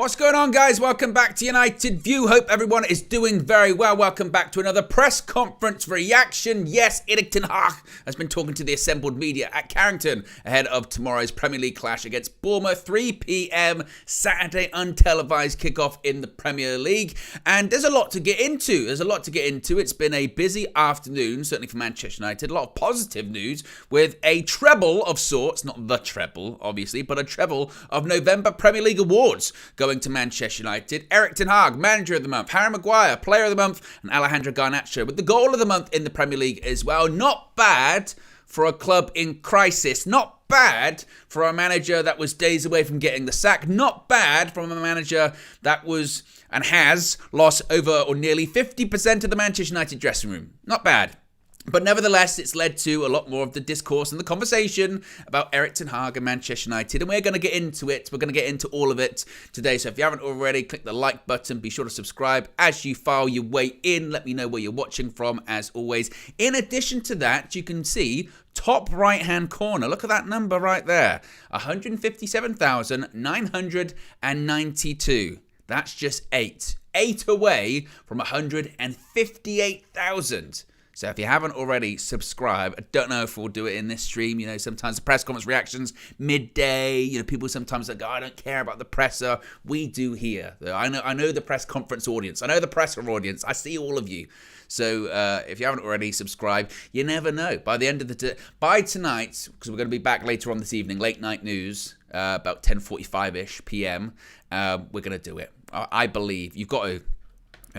What's going on, guys? Welcome back to United View. Hope everyone is doing very well. Welcome back to another press conference reaction. Yes, Erik ten Hag has been talking to the assembled media at Carrington ahead of tomorrow's Premier League clash against Bournemouth, 3 p.m. Saturday, untelevised kickoff in the Premier League. And there's a lot to get into. It's been a busy afternoon, certainly for Manchester United. A lot of positive news with a treble of sorts, not the treble, obviously, but a treble of November Premier League awards going to Manchester United. Erik ten Hag, Manager of the Month. Harry Maguire, Player of the Month. And Alejandro Garnacho with the Goal of the Month in the Premier League as well. Not bad for a club in crisis. Not bad for a manager that was days away from getting the sack. Not bad from a manager that was and has lost over or nearly 50% of the Manchester United dressing room. Not bad. But nevertheless, it's led to a lot more of the discourse and the conversation about Erik ten Hag and Manchester United. And we're going to get into it. We're going to get into all of it today. So if you haven't already, click the like button. Be sure to subscribe as you file your way in. Let me know where you're watching from, as always. In addition to that, you can see top right-hand corner. Look at that number right there. 157,992. That's just 8. 8 away from 158,000. So if you haven't already, subscribe. I don't know if we'll do it in this stream. You know, sometimes the press conference reactions midday. You know, people sometimes like, oh, I don't care about the presser. We do here. I know the press conference audience. I know the presser audience. I see all of you. So if you haven't already, subscribe. You never know. By the end of the day, by tonight, because we're going to be back later on this evening, late night news, about 10:45ish p.m. We're going to do it. I believe you've got to.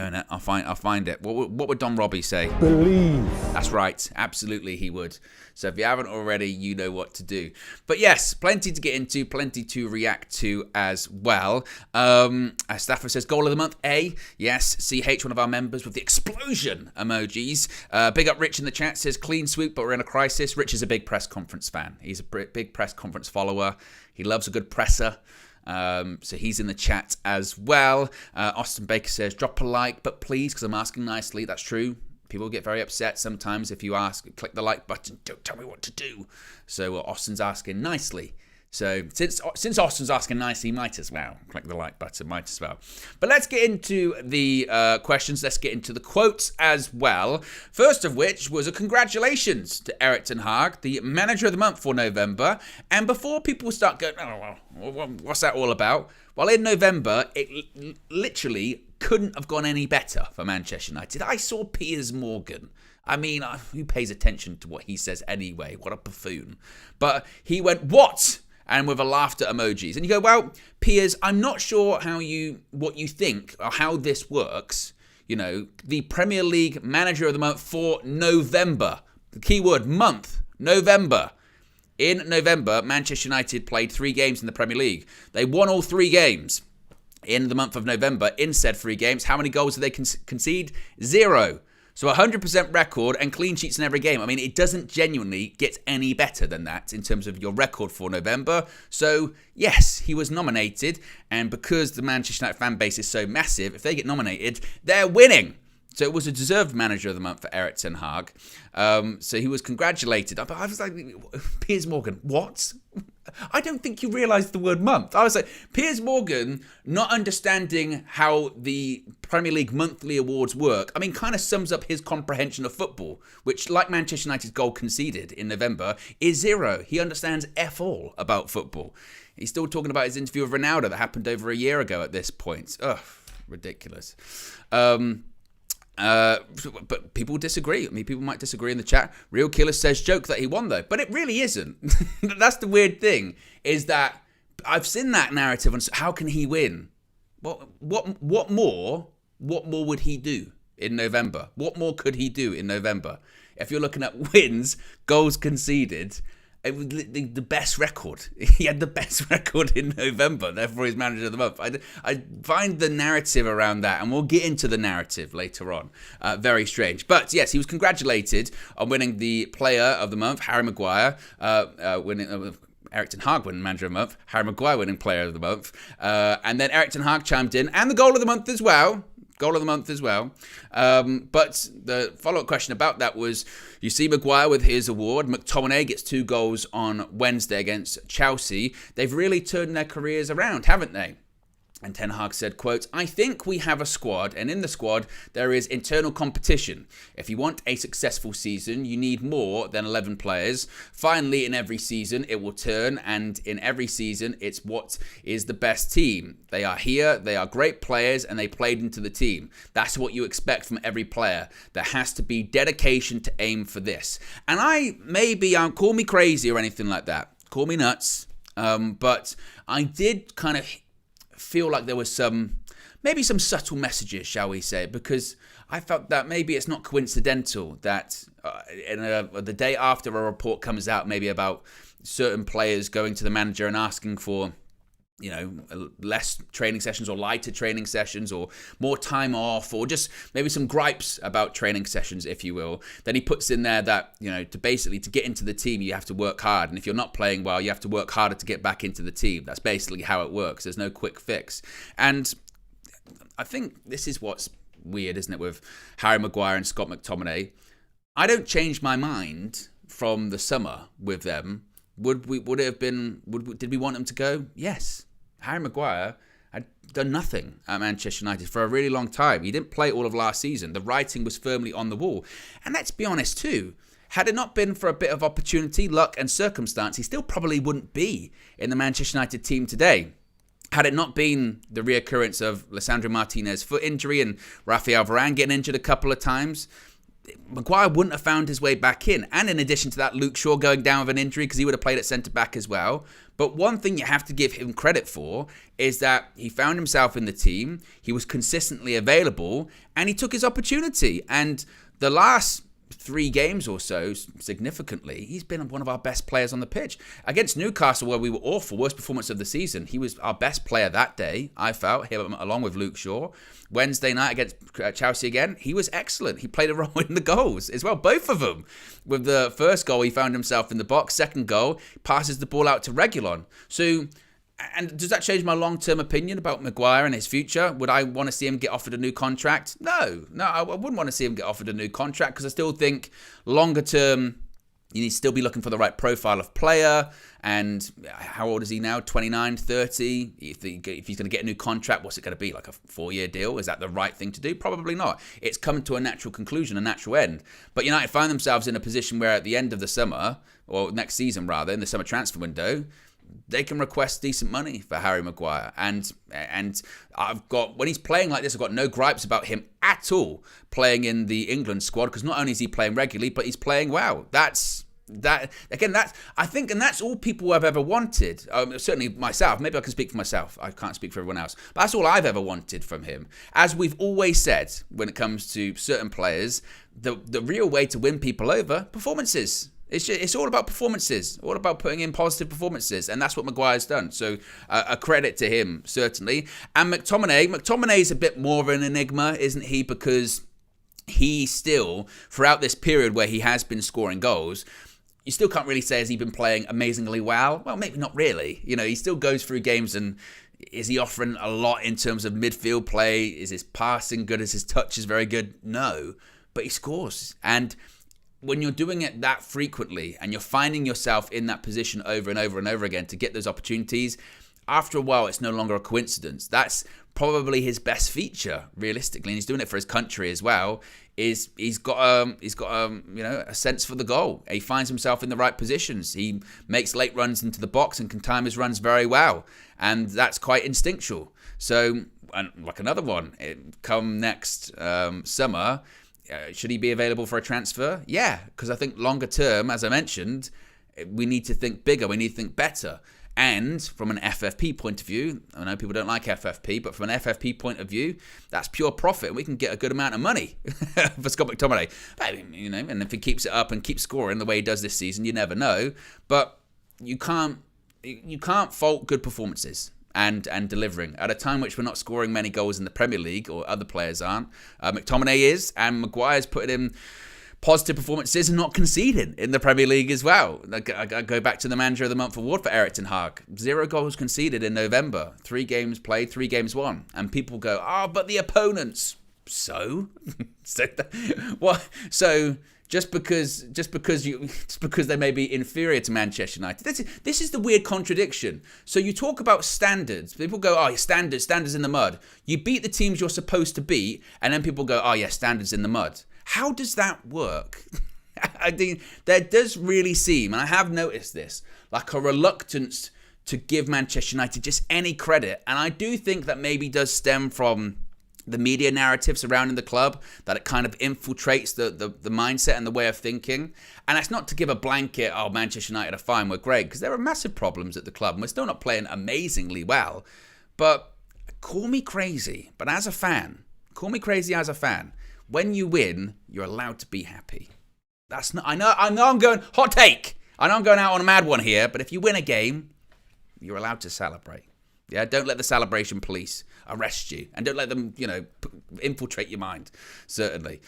I'll find it. What would Don Robbie say? Believe. That's right. Absolutely, he would. So if you haven't already, you know what to do. But yes, plenty to get into, plenty to react to as well. Stafford says, Goal of the Month, A. Yes, CH, one of our members with the explosion emojis. Big up Rich in the chat, says, clean sweep, but we're in a crisis. Rich is a big press conference fan. He's a big press conference follower. He loves a good presser. So he's in the chat as well. Austin Baker says, drop a like, but please, because I'm asking nicely. That's true. People get very upset sometimes if you ask, click the like button, don't tell me what to do. So Austin's asking nicely. So since Austin's asking nicely, might as well click the like button, might as well. But let's get into the questions. Let's get into the quotes as well. First of which was a congratulations to Erik ten Hag, the Manager of the Month for November. And before people start going, oh, well, what's that all about? Well, in November, it literally couldn't have gone any better for Manchester United. I saw Piers Morgan. I mean, who pays attention to what he says anyway? What a buffoon. But he went, what? And with a laughter emojis. And you go, well, Piers, I'm not sure what you think or how this works. You know, the Premier League Manager of the Month for November. The keyword month, November. In November, Manchester United played 3 games in the Premier League. They won all 3 games in the month of November. In said 3 games, how many goals did they concede? 0. So 100% record and clean sheets in every game. I mean, it doesn't genuinely get any better than that in terms of your record for November. So, yes, he was nominated. And because the Manchester United fan base is so massive, if they get nominated, they're winning. So it was a deserved Manager of the Month for Erik ten Hag. So he was congratulated. But I was like, Piers Morgan, what? I don't think you realised the word month. I was like, Piers Morgan not understanding how the Premier League monthly awards work, I mean, kind of sums up his comprehension of football, which, like Manchester United's goal conceded in November, is 0. He understands F all about football. He's still talking about his interview with Ronaldo that happened over a year ago at this point. Ugh, ridiculous. But people disagree. I mean, people might disagree in the chat. Real Killer says joke that he won though, but it really isn't. That's the weird thing, is that I've seen that narrative on how can he win? What more would he do in November? What more could he do in November? If you're looking at wins, goals conceded, it was the best record. He had the best record in November, therefore he's Manager of the Month. I find the narrative around that, and we'll get into the narrative later on, very strange. But yes, he was congratulated on winning the Player of the Month, Harry Maguire, winning... Erik ten Hag winning Manager of the Month, Harry Maguire winning Player of the Month, and then Erik ten Hag chimed in, and the Goal of the Month as well. But the follow-up question about that was, you see Maguire with his award. McTominay gets 2 goals on Wednesday against Chelsea. They've really turned their careers around, haven't they? And Ten Hag said, quote, "I think we have a squad, and in the squad there is internal competition. If you want a successful season, you need more than 11 players. Finally, in every season, it will turn, and in every season, it's what is the best team. They are here, they are great players, and they played into the team. That's what you expect from every player. There has to be dedication to aim for this." And call me crazy or anything like that. Call me nuts. But I did kind of feel like there was maybe some subtle messages, shall we say, because I felt that maybe it's not coincidental that the day after a report comes out, maybe about certain players going to the manager and asking for, less training sessions or lighter training sessions or more time off, or just maybe some gripes about training sessions, if you will. Then he puts in there that, to get into the team, you have to work hard. And if you're not playing well, you have to work harder to get back into the team. That's basically how it works. There's no quick fix. And I think this is what's weird, isn't it, with Harry Maguire and Scott McTominay. I don't change my mind from the summer with them. Did we want them to go? Yes. Harry Maguire had done nothing at Manchester United for a really long time. He didn't play all of last season. The writing was firmly on the wall. And let's be honest too, had it not been for a bit of opportunity, luck and circumstance, he still probably wouldn't be in the Manchester United team today. Had it not been the reoccurrence of Lisandro Martinez's foot injury and Rafael Varane getting injured a couple of times, Maguire wouldn't have found his way back in. And in addition to that, Luke Shaw going down with an injury because he would have played at centre-back as well. But one thing you have to give him credit for is that he found himself in the team, he was consistently available, and he took his opportunity. And the last 3 games or so, significantly, he's been one of our best players on the pitch. Against Newcastle, where we were awful, worst performance of the season, he was our best player that day, I felt, him along with Luke Shaw. Wednesday night against Chelsea again, he was excellent. He played a role in the goals as well, both of them. With the first goal, he found himself in the box. Second goal, passes the ball out to Reguilon. So, and does that change my long-term opinion about Maguire and his future? Would I want to see him get offered a new contract? No, I wouldn't want to see him get offered a new contract, because I still think longer term, you need to still be looking for the right profile of player. And how old is he now? 29, 30? If he's going to get a new contract, what's it going to be? Like a 4-year deal? Is that the right thing to do? Probably not. It's come to a natural conclusion, a natural end. But United find themselves in a position where at the end of the summer, or next season rather, in the summer transfer window, they can request decent money for Harry Maguire. And when he's playing like this, I've got no gripes about him at all playing in the England squad, because not only is he playing regularly, but he's playing well. That's all people have ever wanted. Certainly myself. Maybe I can speak for myself. I can't speak for everyone else. But that's all I've ever wanted from him. As we've always said, when it comes to certain players, the real way to win people over, performances. It's all about performances, all about putting in positive performances, and that's what Maguire's done. So a credit to him, certainly. And McTominay's a bit more of an enigma, isn't he? Because he still, throughout this period where he has been scoring goals, you still can't really say, has he been playing amazingly well? Well, maybe not really. He still goes through games, and is he offering a lot in terms of midfield play? Is his passing good? Is his touch is very good? No, but he scores. And when you're doing it that frequently and you're finding yourself in that position over and over and over again to get those opportunities, after a while, it's no longer a coincidence. That's probably his best feature, realistically, and he's doing it for his country as well. He's got a sense for the goal. He finds himself in the right positions. He makes late runs into the box and can time his runs very well, and that's quite instinctual. So, and like another one, come next summer. Should he be available for a transfer? Yeah, because I think longer term, as I mentioned, we need to think bigger. We need to think better. And from an FFP point of view, I know people don't like FFP, but from an FFP point of view, that's pure profit. We can get a good amount of money for Scott McTominay. And if he keeps it up and keeps scoring the way he does this season, you never know. But you can't fault good performances and delivering at a time which we're not scoring many goals in the Premier League, or other players aren't. McTominay is, and Maguire's putting in positive performances and not conceding in the Premier League as well. I go back to the Manager of the Month award for Erik ten Hag. 0 goals conceded in November. 3 games played, 3 games won. And people go, but the opponents. So? So just because they may be inferior to Manchester United. This is the weird contradiction. So you talk about standards. People go, oh, standards in the mud. You beat the teams you're supposed to beat, and then people go, oh yeah, standards in the mud. How does that work? I think there does really seem, and I have noticed this, like a reluctance to give Manchester United just any credit. And I do think that maybe does stem from the media narrative surrounding the club, that it kind of infiltrates the mindset and the way of thinking. And that's not to give a blanket, oh, Manchester United are fine, we're great, because there are massive problems at the club and we're still not playing amazingly well. But call me crazy, but as a fan, when you win, you're allowed to be happy. That's not, I know I'm going hot take. I know I'm going out on a mad one here, but if you win a game, you're allowed to celebrate. Yeah, don't let the celebration police arrest you, and don't let them, infiltrate your mind. Certainly,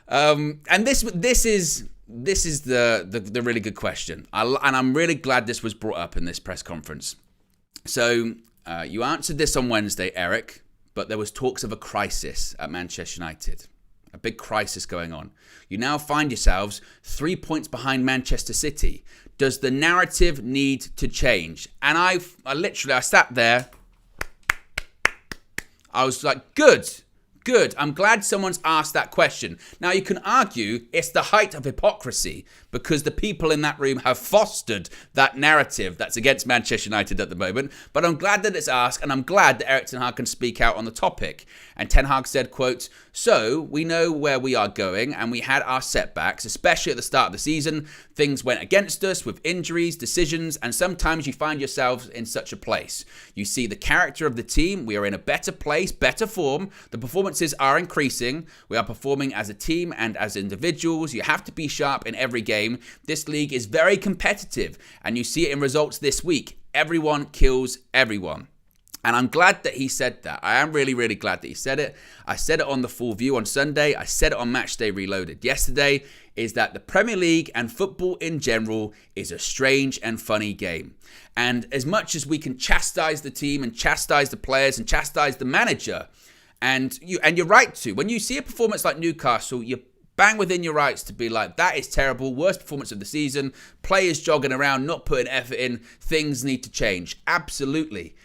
and this is the really good question, and I'm really glad this was brought up in this press conference. So you answered this on Wednesday, Eric, but there was talks of a crisis at Manchester United, a big crisis going on. You now find yourselves 3 points behind Manchester City. Does the narrative need to change? And I sat there. I was like, good. I'm glad someone's asked that question. Now, you can argue it's the height of hypocrisy because the people in that room have fostered that narrative that's against Manchester United at the moment. But I'm glad that it's asked, and I'm glad that Erik ten Hag can speak out on the topic. And Ten Hag said, quote, so we know where we are going, and we had our setbacks, especially at the start of the season. Things went against us with injuries, decisions, and sometimes you find yourselves in such a place. You see the character of the team. We are in a better place, better form. The performances are increasing. We are performing as a team and as individuals. You have to be sharp in every game. This league is very competitive, and you see it in results this week. Everyone kills everyone. And I'm glad that he said that. I am really, really glad that he said it. I said it on the Full View on Sunday. I said it on Matchday Reloaded yesterday, is that the Premier League and football in general is a strange and funny game. And as much as we can chastise the team and chastise the players and chastise the manager, and you're right to, when you see a performance like Newcastle, you bang within your rights to be like, that is terrible, worst performance of the season, players jogging around, not putting effort in, things need to change. Absolutely.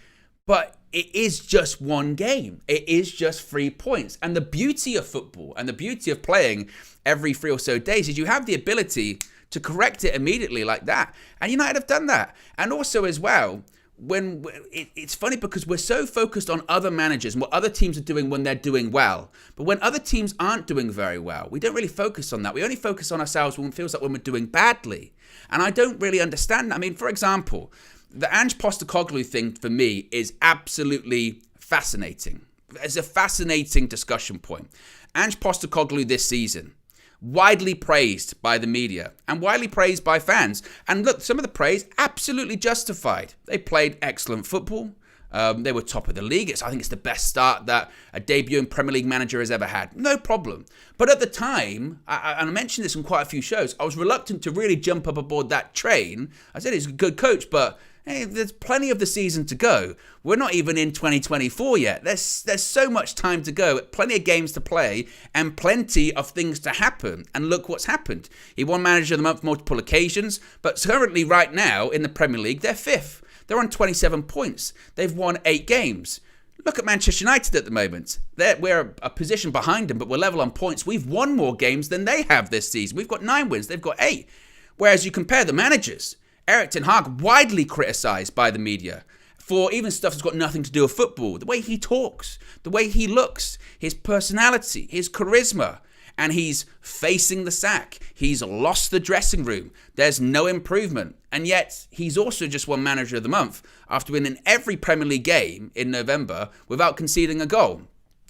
But it is just one game. It is just 3 points. And the beauty of football and the beauty of playing every 3 or so days is you have the ability to correct it immediately like that. And United have done that. And also as well, it's funny because we're so focused on other managers and what other teams are doing when they're doing well. But when other teams aren't doing very well, we don't really focus on that. We only focus on ourselves when it feels like when we're doing badly. And I don't really understand that. I mean, for example, the Ange Postecoglou thing for me is absolutely fascinating. It's a fascinating discussion point. Ange Postecoglou this season, widely praised by the media and widely praised by fans. And look, some of the praise absolutely justified. They played excellent football. They were top of the league. I think it's the best start that a debuting Premier League manager has ever had. No problem. But at the time, and I mentioned this on quite a few shows, I was reluctant to really jump up aboard that train. I said he's a good coach, but hey, there's plenty of the season to go. We're not even in 2024 yet. There's so much time to go, plenty of games to play, and plenty of things to happen. And look what's happened. He won Manager of the Month multiple occasions, but currently right now in the Premier League, they're 5th. They're on 27 points. They've won 8 games. Look at Manchester United at the moment. We're a position behind them, but we're level on points. We've won more games than they have this season. We've got 9 wins. They've got 8. Whereas you compare the managers, Erik ten Hag, widely criticised by the media for even stuff that's got nothing to do with football. The way he talks, the way he looks, his personality, his charisma. And he's facing the sack. He's lost the dressing room. There's no improvement. And yet, he's also just won Manager of the Month after winning every Premier League game in November without conceding a goal.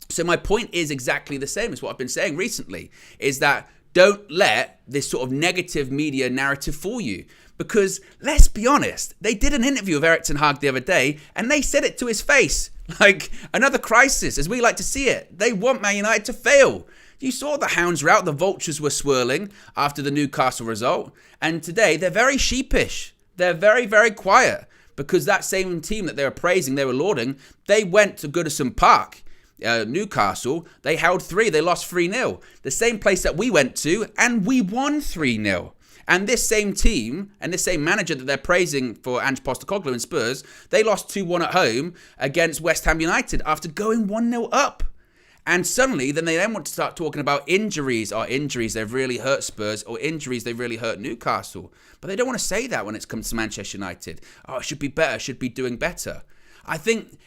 So my point is exactly the same as what I've been saying recently, is that don't let this sort of negative media narrative fool you. Because, let's be honest, they did an interview with Erik ten Hag the other day, and they said it to his face. Like, another crisis, as we like to see it. They want Man United to fail. You saw the hounds were out, the vultures were swirling after the Newcastle result. And today, they're very sheepish. They're very, very quiet. Because that same team that they were praising, they were lauding, they went to Goodison Park. Newcastle, they held 3. They lost 3-0. The same place that we went to, and we won 3-0. And this same team and this same manager that they're praising for Ange Postecoglou and Spurs, they lost 2-1 at home against West Ham United after going 1-0 up. And suddenly, then they want to start talking about injuries. Injuries, they've really hurt Spurs, or injuries, they've really hurt Newcastle. But they don't want to say that when it comes to Manchester United. It should be better, should be doing better. I think,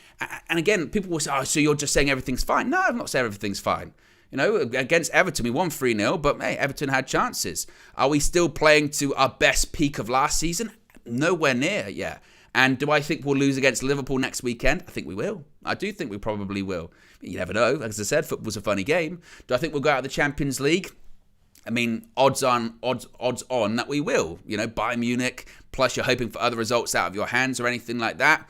and again, people will say, so you're just saying everything's fine. No, I'm not saying everything's fine. Against Everton, we won 3-0, but hey, Everton had chances. Are we still playing to our best peak of last season? Nowhere near yet. And do I think we'll lose against Liverpool next weekend? I think we will. I do think we probably will. You never know. As I said, football's a funny game. Do I think we'll go out of the Champions League? I mean, odds on that we will. Bayern Munich, plus you're hoping for other results out of your hands or anything like that.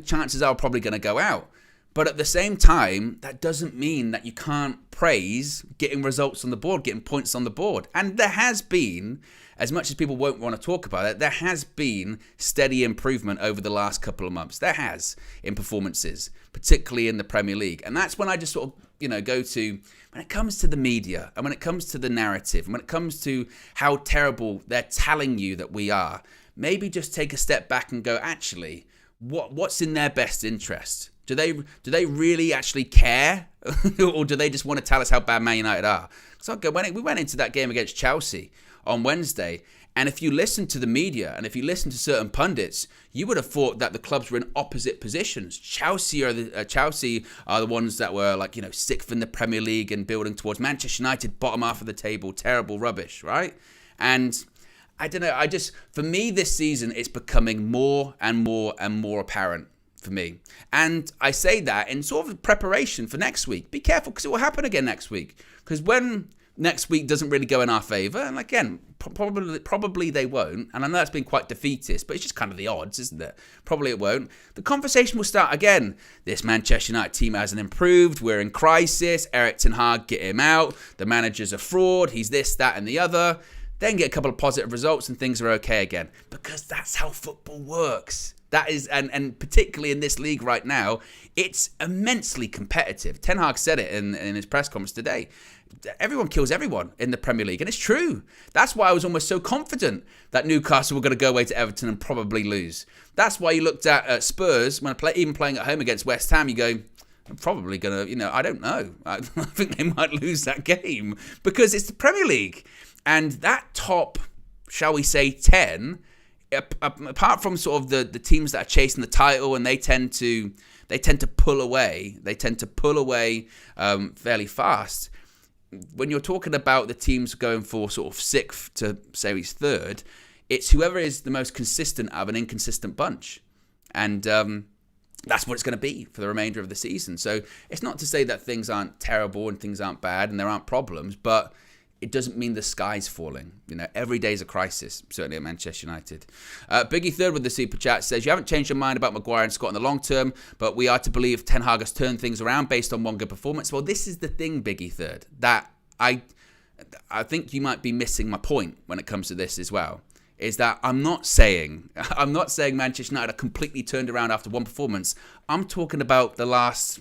Chances are probably going to go out. But at the same time, that doesn't mean that you can't praise getting results on the board, getting points on the board. And there has been, as much as people won't want to talk about it, there has been steady improvement over the last couple of months. There has, in performances, particularly in the Premier League. And that's when I just sort of, go to, when it comes to the media and when it comes to the narrative and when it comes to how terrible they're telling you that we are, maybe just take a step back and go, actually, what's in their best interest? Do they really actually care? Or do they just want to tell us how bad Man United are? So we went into that game against Chelsea on Wednesday, and if you listen to the media and if you listen to certain pundits, you would have thought that the clubs were in opposite positions. Chelsea are the ones that were sixth in the Premier League and building towards Manchester United, bottom half of the table, terrible rubbish, right? And I don't know, for me this season, it's becoming more and more and more apparent for me. And I say that in sort of preparation for next week. Be careful, because it will happen again next week. Because when next week doesn't really go in our favour, and again, probably they won't, and I know that's been quite defeatist, but it's just kind of the odds, isn't it? Probably it won't. The conversation will start again. This Manchester United team hasn't improved. We're in crisis. Erik ten Hag, get him out. The manager's a fraud. He's this, that, and the other. Then get a couple of positive results and things are okay again. Because that's how football works. That is, and particularly in this league right now, it's immensely competitive. Ten Hag said it in his press conference today. Everyone kills everyone in the Premier League, and it's true. That's why I was almost so confident that Newcastle were going to go away to Everton and probably lose. That's why you looked at Spurs, even playing at home against West Ham, you go, I'm probably going to, I don't know. I think they might lose that game because it's the Premier League. And that top, shall we say, 10... apart from sort of the teams that are chasing the title and they tend to pull away fairly fast. When you're talking about the teams going for sort of 6th to say he's 3rd, it's whoever is the most consistent out of an inconsistent bunch. And that's what it's going to be for the remainder of the season. So it's not to say that things aren't terrible and things aren't bad and there aren't problems, but it doesn't mean the sky's falling. Every day's a crisis, certainly at Manchester United. Biggie Third with the Super Chat says, you haven't changed your mind about Maguire and Scott in the long term, but we are to believe Ten Hag has turned things around based on one good performance. Well, this is the thing, Biggie Third, that I think you might be missing my point when it comes to this as well, is that I'm not saying Manchester United are completely turned around after one performance. I'm talking about the last,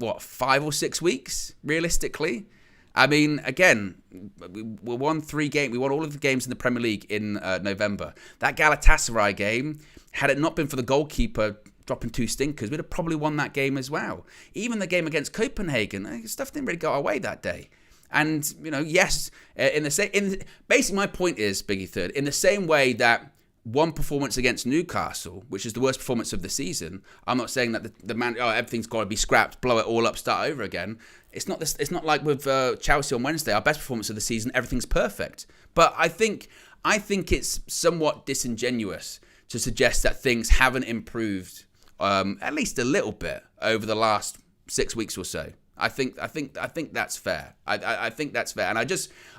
5 or 6 weeks, realistically. I mean, again, we won 3 games. We won all of the games in the Premier League in November. That Galatasaray game, had it not been for the goalkeeper dropping 2 stinkers, we'd have probably won that game as well. Even the game against Copenhagen, stuff didn't really go our way that day. And, yes, basically my point is, Biggie Third, in the same way that one performance against Newcastle, which is the worst performance of the season, I'm not saying that the man, everything's got to be scrapped, blow it all up, start over again. It's not like with Chelsea on Wednesday, our best performance of the season, everything's perfect. But I think it's somewhat disingenuous to suggest that things haven't improved at least a little bit over the last 6 weeks or so. I think that's fair. I think that's fair. And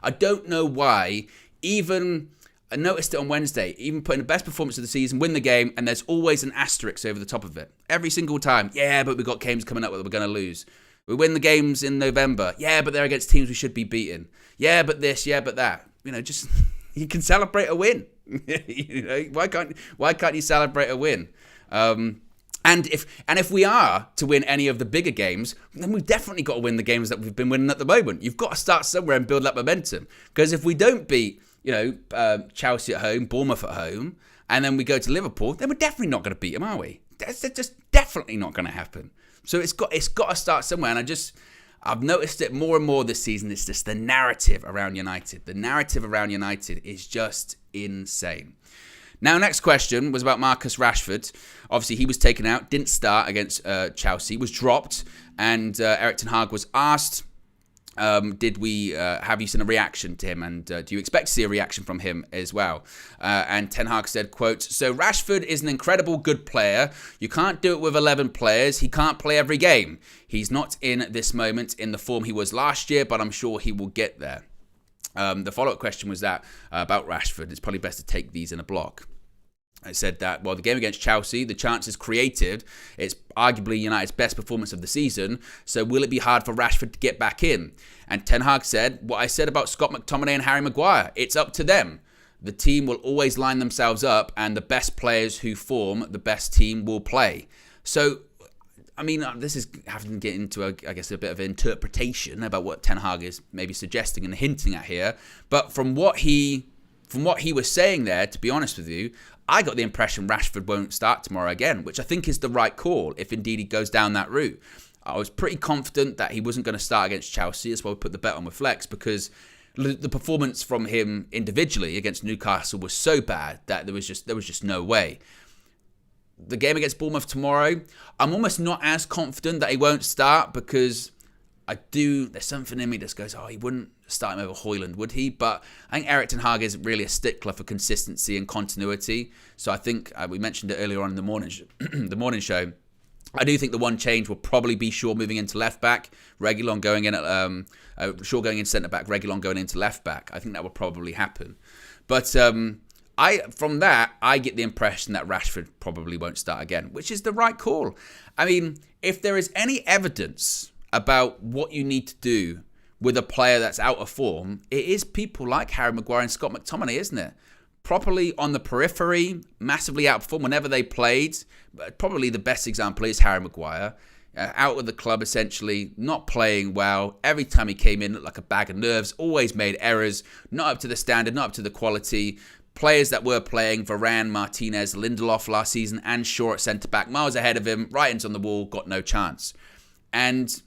I don't know why, even I noticed it on Wednesday, even putting the best performance of the season, win the game, and there's always an asterisk over the top of it. Every single time. Yeah, but we've got games coming up that we're going to lose. We win the games in November. Yeah, but they're against teams we should be beating. Yeah, but this, yeah, but that. Just you can celebrate a win. Why can't you celebrate a win? And if we are to win any of the bigger games, then we've definitely got to win the games that we've been winning at the moment. You've got to start somewhere and build that momentum. Because if we don't beat, Chelsea at home, Bournemouth at home, and then we go to Liverpool, then we're definitely not going to beat them, are we? That's just definitely not going to happen. So it's got to start somewhere. And I've noticed it more and more this season. It's just the narrative around United. The narrative around United is just insane. Now, next question was about Marcus Rashford. Obviously, he was taken out, didn't start against Chelsea, was dropped, and Erik ten Hag was asked, have you seen a reaction to him, and do you expect to see a reaction from him as well? And Ten Hag said, quote, "So Rashford is an incredible good player. You can't do it with 11 players. He can't play every game. He's not in this moment in the form he was last year, but I'm sure he will get there." The follow-up question was that about Rashford. It's probably best to take these in a block. I said that, the game against Chelsea, the chances created, it's arguably United's best performance of the season. So will it be hard for Rashford to get back in? And Ten Hag said, what I said about Scott McTominay and Harry Maguire, it's up to them. The team will always line themselves up, and the best players who form the best team will play. So, this is having to get into, a bit of interpretation about what Ten Hag is maybe suggesting and hinting at here. But from what he was saying there, to be honest with you, I got the impression Rashford won't start tomorrow again, which I think is the right call if indeed he goes down that route. I was pretty confident that he wasn't going to start against Chelsea. That's why we put the bet on with Flex, because the performance from him individually against Newcastle was so bad that there was just no way. The game against Bournemouth tomorrow, I'm almost not as confident that he won't start, because there's something in me that goes, he wouldn't start him over Højlund, would he? But I think Erik ten Hag is really a stickler for consistency and continuity. So I think, we mentioned it earlier on in the morning show, I do think the one change will probably be Shaw moving into left back, Reguilon going in at Shaw going in centre back, Reguilon going into left back. I think that will probably happen. But from that, I get the impression that Rashford probably won't start again, which is the right call. If there is any evidence about what you need to do with a player that's out of form, it is people like Harry Maguire and Scott McTominay, isn't it? Properly on the periphery, massively out of form whenever they played. Probably the best example is Harry Maguire. Out of the club, essentially, not playing well. Every time he came in, looked like a bag of nerves, always made errors, not up to the standard, not up to the quality. Players that were playing, Varane, Martinez, Lindelof last season, and Shaw at centre-back, miles ahead of him, writings on the wall, got no chance. And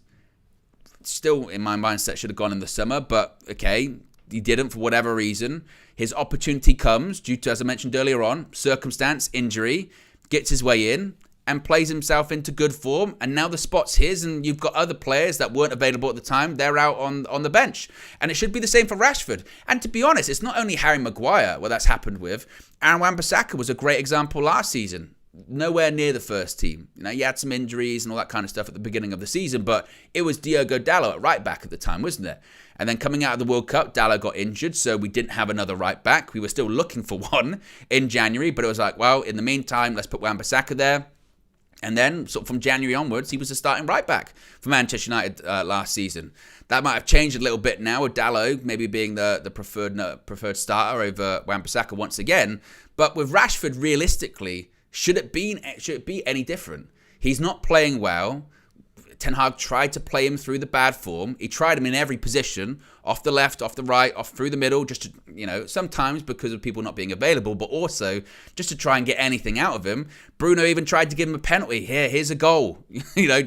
still, in my mindset, should have gone in the summer, but okay, he didn't for whatever reason. His opportunity comes due to, as I mentioned earlier on, circumstance, injury, gets his way in and plays himself into good form, and now the spot's his, and you've got other players that weren't available at the time, they're out on the bench. And it should be the same for Rashford. And to be honest, it's not only Harry Maguire where that's happened with. Aaron Wan-Bissaka was a great example last season. Nowhere near the first team. He had some injuries and all that kind of stuff at the beginning of the season, but it was Diogo Dalot at right back at the time, wasn't it? And then coming out of the World Cup, Dalot got injured, so we didn't have another right back. We were still looking for one in January, but it was like, well, in the meantime, let's put Wan-Bissaka there. And then, sort of from January onwards, he was the starting right back for Manchester United last season. That might have changed a little bit now, with Dalot maybe being the preferred starter over Wan-Bissaka once again. But with Rashford, realistically, should it be any different? He's not playing well. Ten Hag tried to play him through the bad form. He tried him in every position, off the left, off the right, off through the middle, just to, sometimes because of people not being available, but also just to try and get anything out of him. Bruno even tried to give him a penalty. Here's a goal.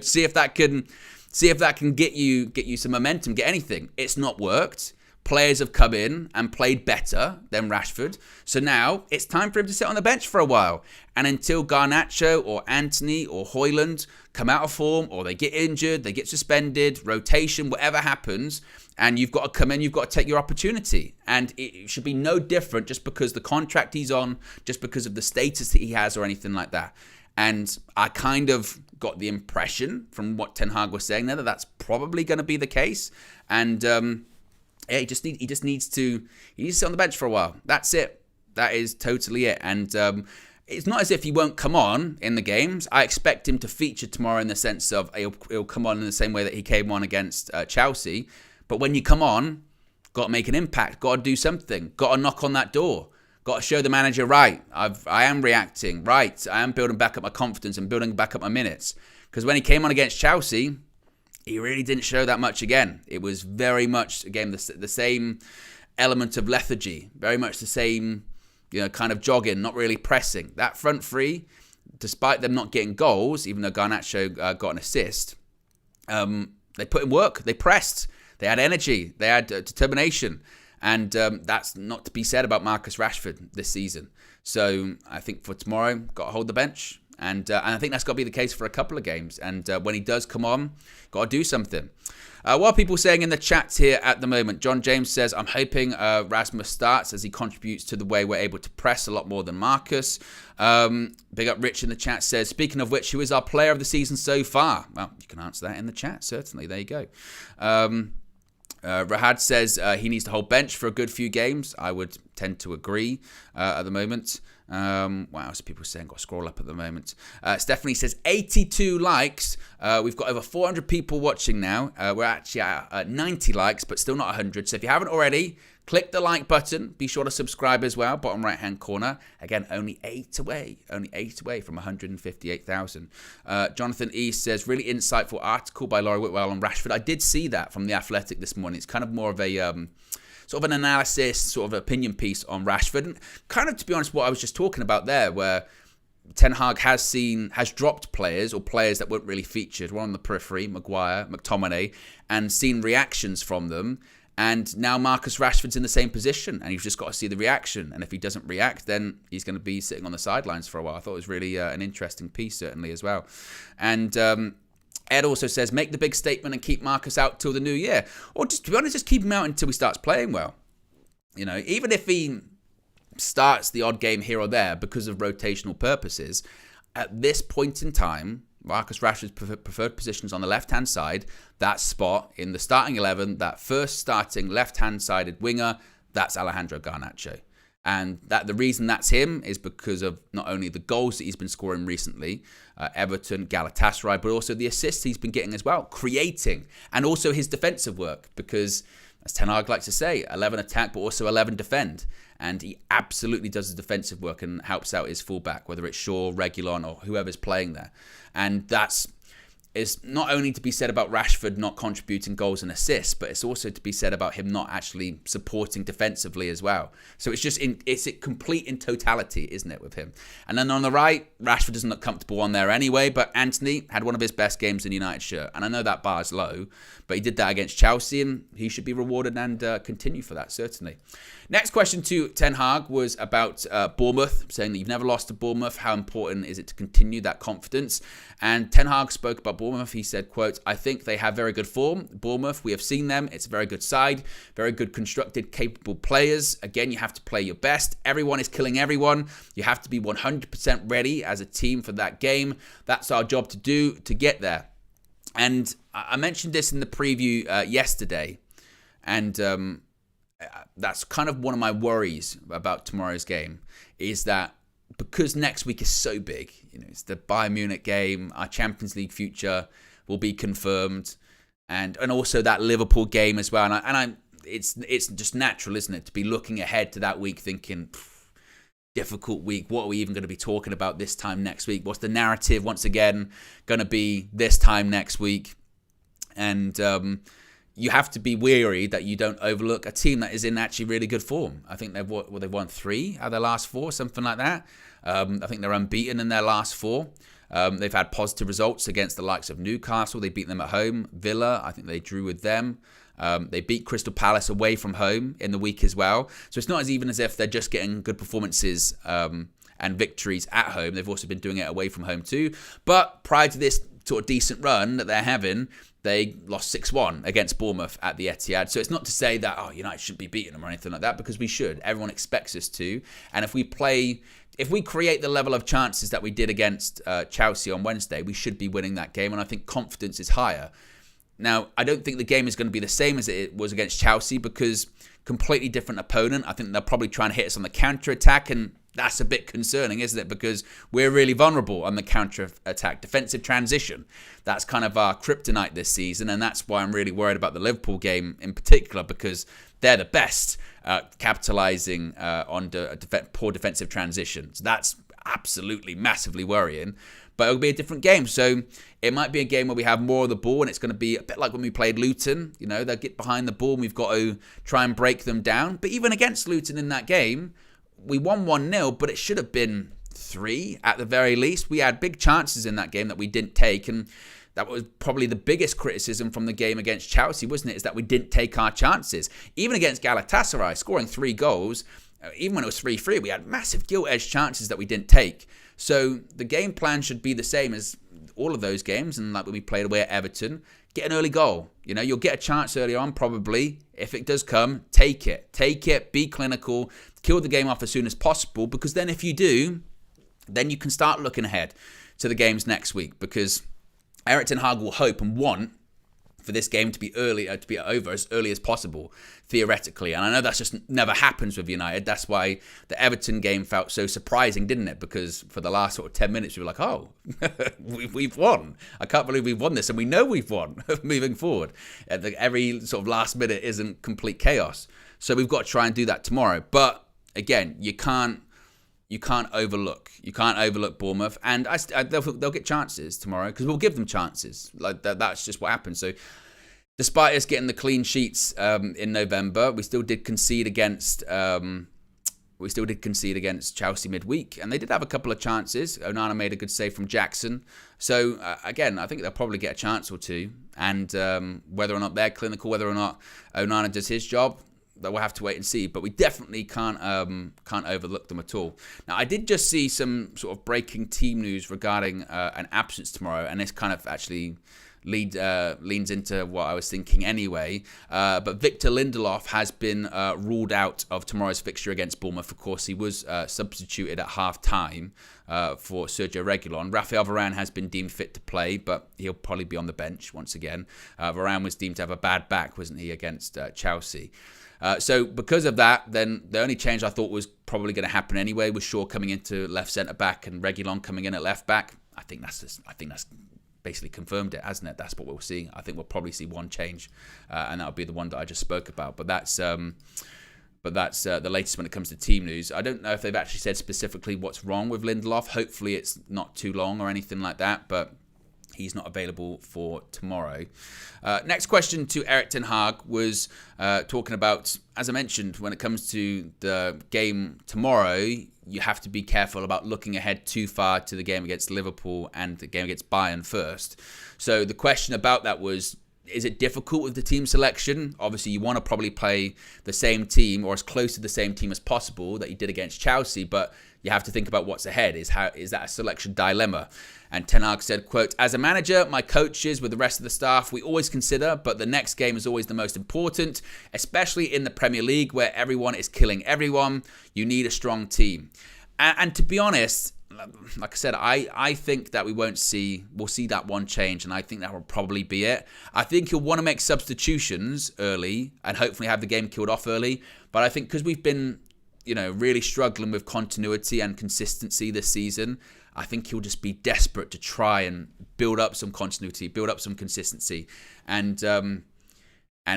See if that can get you some momentum, get anything. It's not worked. Players have come in and played better than Rashford. So now it's time for him to sit on the bench for a while. And until Garnacho or Antony or Højlund come out of form, or they get injured, they get suspended, rotation, whatever happens, and you've got to come in, you've got to take your opportunity. And it should be no different just because the contract he's on, just because of the status that he has or anything like that. And I kind of got the impression from what Ten Hag was saying there that that's probably going to be the case. And he just needs to sit on the bench for a while. That's it. That is totally it. And it's not as if he won't come on in the games. I expect him to feature tomorrow in the sense of he'll come on in the same way that he came on against Chelsea. But when you come on, got to make an impact, got to do something, got to knock on that door. Got to show the manager, right, I am reacting, right, I am building back up my confidence and building back up my minutes. Because when he came on against Chelsea, he really didn't show that much again. It was very much, again, the same element of lethargy, very much the same, kind of jogging, not really pressing. That front three, despite them not getting goals, even though Garnacho got an assist, they put in work, they pressed, they had energy, they had determination. And that's not to be said about Marcus Rashford this season. So I think for tomorrow, got to hold the bench. And I think that's got to be the case for a couple of games. And when he does come on, got to do something. What are people saying in the chat here at the moment? John James says, I'm hoping Rasmus starts as he contributes to the way we're able to press a lot more than Marcus. Big up Rich in the chat says, speaking of which, who is our player of the season so far? Well, you can answer that in the chat, certainly. There you go. Rahad says he needs to hold bench for a good few games. I would tend to agree at the moment. What else are people saying? Got to scroll up at the moment. Stephanie says 82 likes. We've got over 400 people watching now. We're actually at 90 likes, but still not 100. So if you haven't already, click the like button. Be sure to subscribe as well. Bottom right hand corner. Again, only 8 away from 158,000. Jonathan E says, really insightful article by Laurie Whitwell on Rashford. I did see that from The Athletic this morning. It's kind of more of a sort of an analysis, sort of opinion piece on Rashford. And kind of, to be honest, what I was just talking about there, where Ten Hag has dropped players or players that weren't really featured, one on the periphery, Maguire, McTominay, and seen reactions from them. And now Marcus Rashford's in the same position, and you've just got to see the reaction. And if he doesn't react, then he's going to be sitting on the sidelines for a while. I thought it was really an interesting piece, certainly, as well. And Ed also says, make the big statement and keep Marcus out till the new year. Or just, to be honest, just keep him out until he starts playing well. Even if he starts the odd game here or there because of rotational purposes, at this point in time, Marcus Rashford's preferred positions on the left-hand side, that spot in the starting 11, that first starting left-hand-sided winger, that's Alejandro Garnacho. And the reason that's him is because of not only the goals that he's been scoring recently, Everton, Galatasaray, but also the assists he's been getting as well, creating, and also his defensive work, because, as Ten Hag likes to say, 11 attack, but also 11 defend. And he absolutely does his defensive work and helps out his fullback, whether it's Shaw, Reguilon, or whoever's playing there. And that's is not only to be said about Rashford not contributing goals and assists, but it's also to be said about him not actually supporting defensively as well. So it's complete in totality, isn't it, with him? And then on the right, Rashford doesn't look comfortable on there anyway, but Anthony had one of his best games in United shirt. And I know that bar's low, but he did that against Chelsea, and he should be rewarded and continue for that, certainly. Next question to Ten Hag was about Bournemouth, saying that you've never lost to Bournemouth. How important is it to continue that confidence? And Ten Hag spoke about Bournemouth. He said, quote, I think they have very good form. Bournemouth, we have seen them. It's a very good side, very good constructed, capable players. Again, you have to play your best. Everyone is killing everyone. You have to be 100% ready as a team for that game. That's our job to do to get there. And I mentioned this in the preview yesterday, and that's kind of one of my worries about tomorrow's game, is that because next week is so big, it's the Bayern Munich game, our Champions League future will be confirmed, and also that Liverpool game as well. And it's just natural, isn't it, to be looking ahead to that week thinking, difficult week. What are we even going to be talking about this time next week? What's the narrative once again going to be this time next week? And you have to be wary that you don't overlook a team that is in actually really good form. I think they've won 3 out of their last 4, something like that. I think they're unbeaten in their last 4. They've had positive results against the likes of Newcastle. They beat them at home. Villa, I think they drew with them. They beat Crystal Palace away from home in the week as well. So it's not even as if they're just getting good performances and victories at home. They've also been doing it away from home too. But prior to this sort of decent run that they're having, they lost 6-1 against Bournemouth at the Etihad. So it's not to say that, United shouldn't be beating them or anything like that, because we should. Everyone expects us to. And if we create the level of chances that we did against Chelsea on Wednesday, we should be winning that game. And I think confidence is higher. Now, I don't think the game is going to be the same as it was against Chelsea, because completely different opponent. I think they'll probably try and hit us on the counter-attack, and That's a bit concerning, isn't it? Because we're really vulnerable on the counter-attack, defensive transition. That's kind of our kryptonite this season, and that's why I'm really worried about the Liverpool game in particular, because they're the best capitalising on poor defensive transitions. That's absolutely massively worrying. But it'll be a different game. So it might be a game where we have more of the ball, and it's going to be a bit like when we played Luton. You know, they'll get behind the ball and we've got to try and break them down. But even against Luton in that game, we won 1-0, but it should have been 3 at the very least. We had big chances in that game that we didn't take, and that was probably the biggest criticism from the game against Chelsea, wasn't it? Is that we didn't take our chances. Even against Galatasaray, scoring 3 goals, even when it was 3-3, we had massive gilt-edged chances that we didn't take. So the game plan should be the same as all of those games, and like when we played away at Everton, get an early goal. You know, you'll get a chance early on, probably. If it does come, take it. Take it, be clinical, kill the game off as soon as possible, because then if you do, then you can start looking ahead to the games next week, because Erik ten Hag will hope and want for this game to be over as early as possible, theoretically. And I know that's just never happens with United. That's why the Everton game felt so surprising, didn't it? Because for the last sort of 10 minutes, we were like, oh, we've won. I can't believe we've won this. And we know we've won moving forward. Every sort of last minute isn't complete chaos. So we've got to try and do that tomorrow. But again, you can't overlook. You can't overlook Bournemouth, and they'll get chances tomorrow because we'll give them chances. Like that's just what happens. So, despite us getting the clean sheets in November, we still did concede against Chelsea midweek, and they did have a couple of chances. Onana made a good save from Jackson. So again, I think they'll probably get a chance or two, and whether or not they're clinical, whether or not Onana does his job, that we'll have to wait and see, but we definitely can't overlook them at all. Now, I did just see some sort of breaking team news regarding an absence tomorrow, and this kind of actually leans into what I was thinking anyway. But Victor Lindelof has been ruled out of tomorrow's fixture against Bournemouth. Of course, he was substituted at half-time for Sergio Reguilon. Rafael Varane has been deemed fit to play, but he'll probably be on the bench once again. Varane was deemed to have a bad back, wasn't he, against Chelsea. So because of that, then the only change I thought was probably going to happen anyway was Shaw coming into left centre back and Reguilon coming in at left back. I think that's basically confirmed it, hasn't it? That's what we'll see. I think we'll probably see one change, and that'll be the one that I just spoke about. But that's the latest when it comes to team news. I don't know if they've actually said specifically what's wrong with Lindelof. Hopefully it's not too long or anything like that, but he's not available for tomorrow. Next question to Erik ten Hag was talking about, as I mentioned, when it comes to the game tomorrow, you have to be careful about looking ahead too far to the game against Liverpool and the game against Bayern first. So the question about that was, is it difficult with the team selection? Obviously, you want to probably play the same team or as close to the same team as possible that you did against Chelsea, but you have to think about what's ahead. Is that a selection dilemma? And Ten Hag said, quote, "As a manager, my coaches with the rest of the staff, we always consider, but the next game is always the most important, especially in the Premier League where everyone is killing everyone. You need a strong team." And to be honest, like I said, I think that we'll see that one change, and I think that will probably be it. I think he'll want to make substitutions early and hopefully have the game killed off early. But I think because we've been, really struggling with continuity and consistency this season, I think he'll just be desperate to try and build up some continuity, build up some consistency. And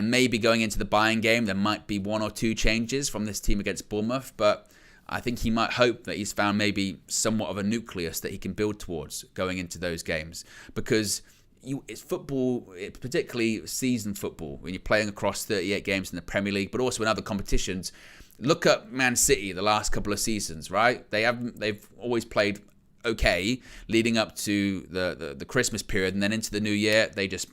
maybe going into the Bayern game, there might be one or two changes from this team against Bournemouth, but I think he might hope that he's found maybe somewhat of a nucleus that he can build towards going into those games. Because it's football, particularly season football, when you're playing across 38 games in the Premier League, but also in other competitions. Look at Man City the last couple of seasons, right? They've always played okay leading up to the Christmas period, and then into the new year they just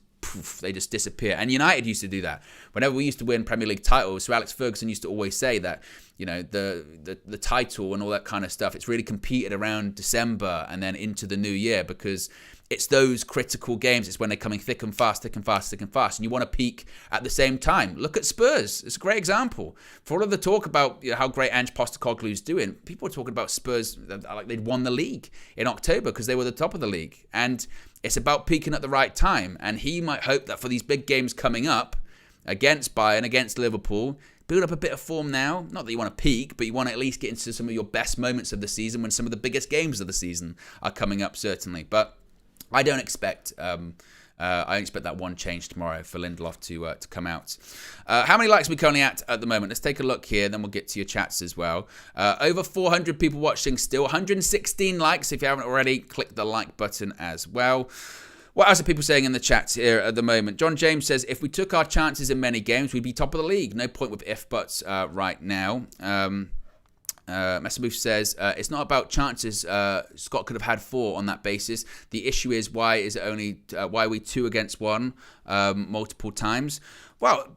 disappear. And United used to do that. Whenever we used to win Premier League titles, Sir Alex Ferguson used to always say that, the title and all that kind of stuff, it's really competed around December and then into the new year, because it's those critical games. It's when they're coming thick and fast, and you want to peak at the same time. Look at Spurs. It's a great example. For all of the talk about how great Ange Postecoglou's doing, people are talking about Spurs like they'd won the league in October because they were the top of the league. And it's about peaking at the right time. And he might hope that for these big games coming up against Bayern, against Liverpool, build up a bit of form now. Not that you want to peak, but you want to at least get into some of your best moments of the season when some of the biggest games of the season are coming up, certainly. But I don't expect that one change tomorrow for Lindelof to come out. How many likes are we currently at the moment? Let's take a look here, then we'll get to your chats as well. Over 400 people watching still. 116 likes. If you haven't already, click the like button as well. What else are people saying in the chats here at the moment? John James says, if we took our chances in many games, we'd be top of the league. No point with if-buts right now. Messamoof says, it's not about chances. Scott could have had 4 on that basis. The issue is, why are we 2 against 1 multiple times? Well,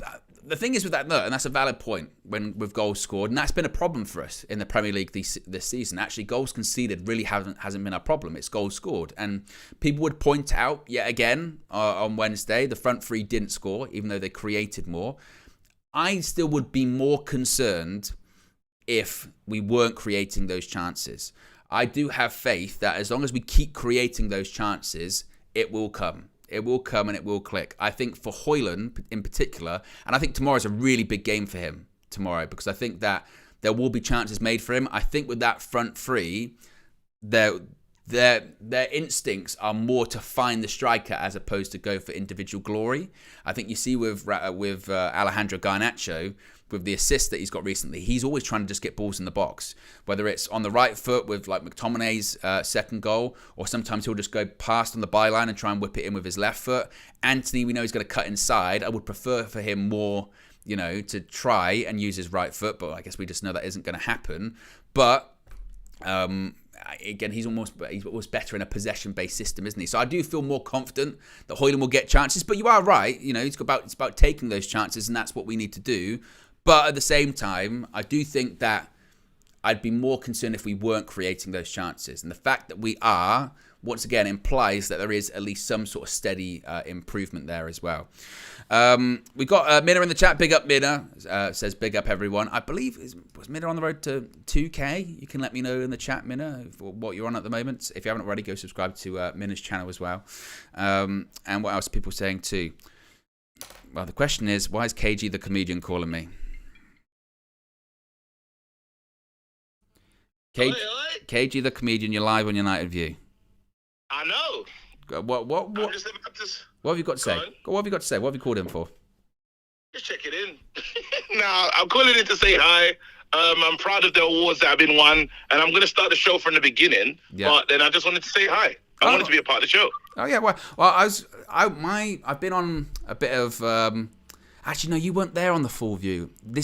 the thing is with that, and that's a valid point with goals scored, and that's been a problem for us in the Premier League this season. Actually, goals conceded really hasn't been our problem. It's goals scored. And people would point out, yet again, on Wednesday, the front three didn't score, even though they created more. I still would be more concerned if we weren't creating those chances. I do have faith that as long as we keep creating those chances, it will come. It will come and it will click. I think for Højlund in particular, and I think tomorrow's a really big game for him tomorrow, because I think that there will be chances made for him. I think with that front three, their instincts are more to find the striker as opposed to go for individual glory. I think you see with Alejandro Garnacho, with the assist that he's got recently, he's always trying to just get balls in the box, whether it's on the right foot with like McTominay's second goal, or sometimes he'll just go past on the byline and try and whip it in with his left foot. Anthony, we know he's going to cut inside. I would prefer for him more, to try and use his right foot, but I guess we just know that isn't going to happen. But again, he's almost better in a possession-based system, isn't he? So I do feel more confident that Højlund will get chances. But you are right, it's about taking those chances, and that's what we need to do. But at the same time, I do think that I'd be more concerned if we weren't creating those chances. And the fact that we are, once again, implies that there is at least some sort of steady improvement there as well. We've got Minna in the chat. Big up, Minna. Says big up, everyone. I believe, was Minna on the road to 2K? You can let me know in the chat, Minna, what you're on at the moment. If you haven't already, go subscribe to Minna's channel as well. And what else are people saying too? Well, the question is, why is KG the comedian calling me? KG the comedian, you're live on United View. I know. What have you got to say? What have you got to say? What have you called him for? Just check it in. Now, I'm calling in to say hi. I'm proud of the awards that have been won, and I'm going to start the show from the beginning. Yeah. But then I just wanted to say hi. I wanted to be a part of the show. Oh yeah, well, I've been on a bit of. Actually, no, you weren't there on the full view. I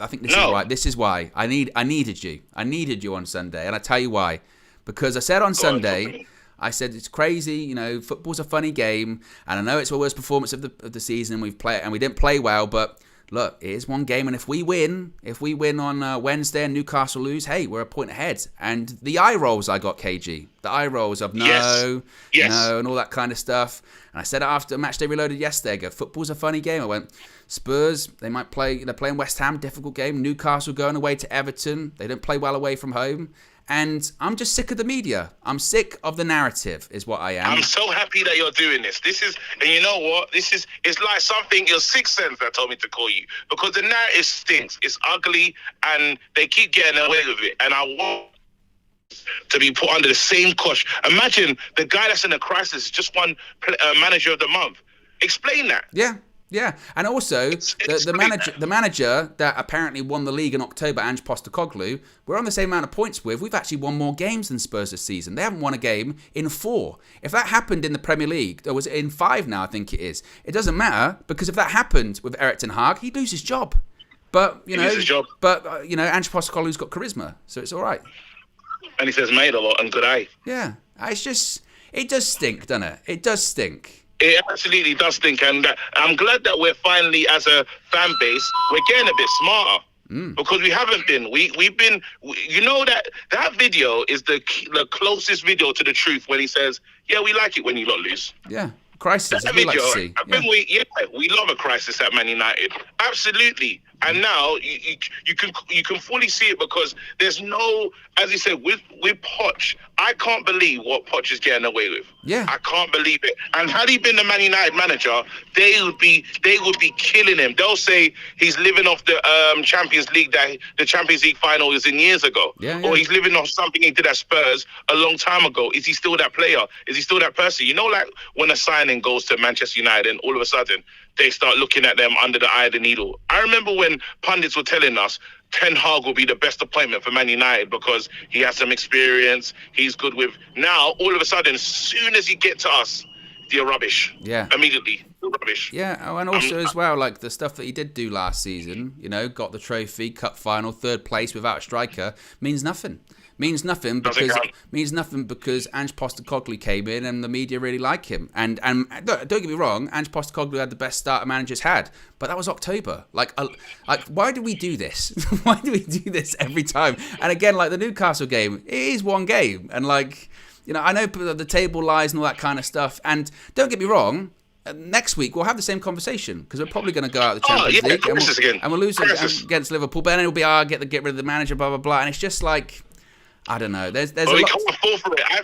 think this is why. This is why I needed you. I needed you on Sunday, and I tell you why. Because I said on Sunday, I said it's crazy. Football's a funny game, and I know it's the worst performance of the season. We didn't play well, but look, it is one game, and if we win on Wednesday and Newcastle lose, hey, we're a point ahead. And the eye rolls I got, KG, the eye rolls of no, and all that kind of stuff. And I said it after Matchday Reloaded yesterday. I go, football's a funny game. I went, Spurs, they might play. They're playing West Ham, difficult game. Newcastle going away to Everton. They don't play well away from home. And I'm just sick of the media. I'm sick of the narrative, is what I am. I'm so happy that you're doing this. And you know what? It's like something, your sixth sense that told me to call you. Because the narrative stinks. It's ugly, and they keep getting away with it. And I want to be put under the same cosh. Imagine the guy that's in a crisis just won manager of the month. Explain that. Yeah, and also the manager that apparently won the league in October, Ange Postecoglou, we're on the same amount of points with. We've actually won more games than Spurs this season. They haven't won a game in 4. If that happened in the Premier League, or was it in 5 now, I think it is. It doesn't matter, because if that happened with Erik ten Hag, he'd lose his job. But Ange Postecoglou's got charisma, so it's all right. And he says made a lot and good eye. Yeah, it does stink, doesn't it? It does stink. It absolutely does stink, and I'm glad that we're finally, as a fan base, we're getting a bit smarter. Because we haven't been. We've been. That video is the closest video to the truth when he says, "Yeah, we like it when you lot lose." Yeah, crisis. That we video, like to see. we love a crisis at Man United. Absolutely, And now you can fully see it because there's no, as you said, with Poch, I can't believe what Poch is getting away with. Yeah, I can't believe it. And had he been the Man United manager, they would be killing him. They'll say he's living off the Champions League final was in years ago, or he's living off something he did at Spurs a long time ago. Is he still that player? Is he still that person? You know, like when a signing goes to Manchester United and all of a sudden they start looking at them under the eye of the needle. I remember when pundits were telling us Ten Hag will be the best appointment for Man United because he has some experience, he's good with... Now, all of a sudden, as soon as he gets to us, they're rubbish. Yeah. Immediately, they're rubbish. Yeah, and also as well, like the stuff that he did do last season, you know, got the trophy, cup final, third place without a striker, means nothing. Means nothing because Ange Postecoglou came in and the media really like him. And don't get me wrong, Ange Postecoglou had the best start a manager's had, but that was October. Like why do we do this? Why do we do this every time? And again, like the Newcastle game, it is one game, and like, you know, I know the table lies and all that kind of stuff. And don't get me wrong, next week we'll have the same conversation because we're probably going to go out of the Champions League and we'll lose against Liverpool. But then it'll be get rid of the manager, blah blah blah. And it's just like, I don't know. There's a lot. We can't fall for it. I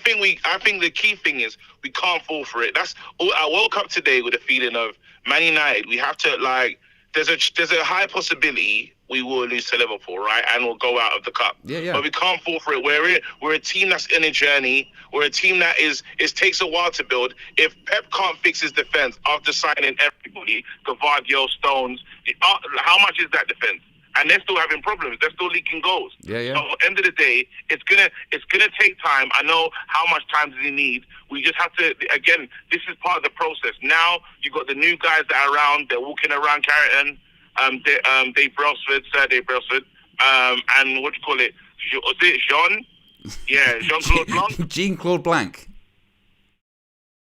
think the key thing is we can't fall for it. I woke up today with a feeling of Man United. We have to, like, there's a high possibility we will lose to Liverpool, right? And we'll go out of the cup. Yeah. But we can't fall for it. We're a team that's in a journey. We're a team that it takes a while to build. If Pep can't fix his defense after signing everybody, Gavardio, Stones, how much is that defense? And they're still having problems. They're still leaking goals. Yeah. So at the end of the day, it's gonna take time. I know how much time does he need. We just have to, again, this is part of the process. Now you've got the new guys that are around. They're walking around Carrington. Dave Brailsford, Sir Dave Brailsford. And what do you call it? Was it Jean? Yeah, Jean-Claude Blanc. Jean-Claude Blanc.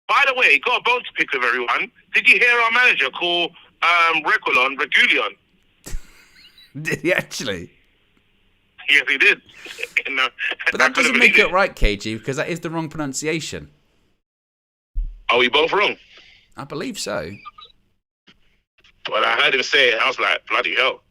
By the way, got a bone to pick with everyone. Did you hear our manager call Regulion? Did he actually? Yes, he did. But that doesn't make it right, KG, because that is the wrong pronunciation. Are we both wrong? I believe so. Well, I heard him say it. I was like, bloody hell.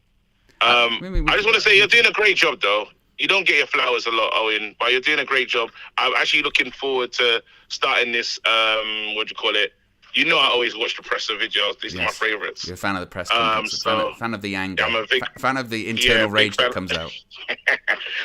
I just want to say you're doing a great job, though. You don't get your flowers a lot, Owen, but you're doing a great job. I'm actually looking forward to starting this, what do you call it? You know, I always watch the presser videos. These are my favourites. You're a fan of the press conference, fan of the anger, fan of the internal rage that comes out.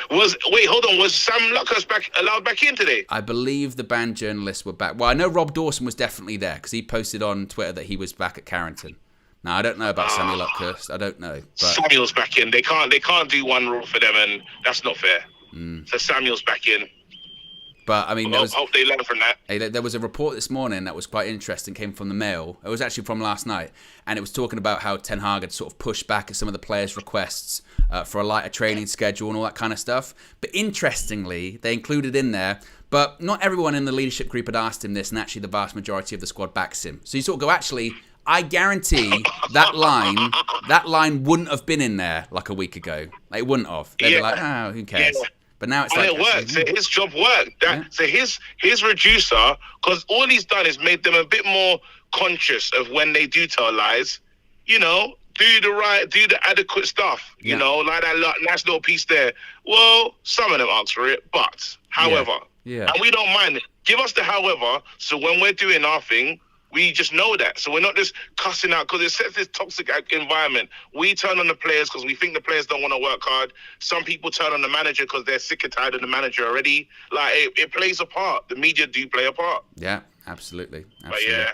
Hold on. Was Sam Luckhurst allowed back in today? I believe the band journalists were back. Well, I know Rob Dawson was definitely there because he posted on Twitter that he was back at Carrington. Now, I don't know about Samuel Luckhurst. I don't know. But Samuel's back in. They can't do one rule for them, and that's not fair. So Samuel's back in. But I mean, hope they learn from that. There was a report this morning that was quite interesting. Came from the Mail. It was actually from last night, and it was talking about how Ten Hag had sort of pushed back at some of the players' requests for a lighter training schedule and all that kind of stuff. But interestingly, they included in there. But not everyone in the leadership group had asked him this, and actually, the vast majority of the squad backs him. So you sort of go, actually, I guarantee that line wouldn't have been in there like a week ago. Like, it wouldn't have. They'd be like, oh, who cares? Yeah. But now it's it worked. So his job worked. So his reducer, because all he's done is made them a bit more conscious of when they do tell lies. You know, do the adequate stuff. You know, like that nice little piece there. Well, some of them ask for it, but however, and we don't mind it. Give us the however. So when we're doing our thing, we just know that. So we're not just cussing out because it sets this toxic environment. We turn on the players because we think the players don't want to work hard. Some people turn on the manager because they're sick and tired of the manager already. Like, it plays a part. The media do play a part. Yeah, absolutely. But yeah.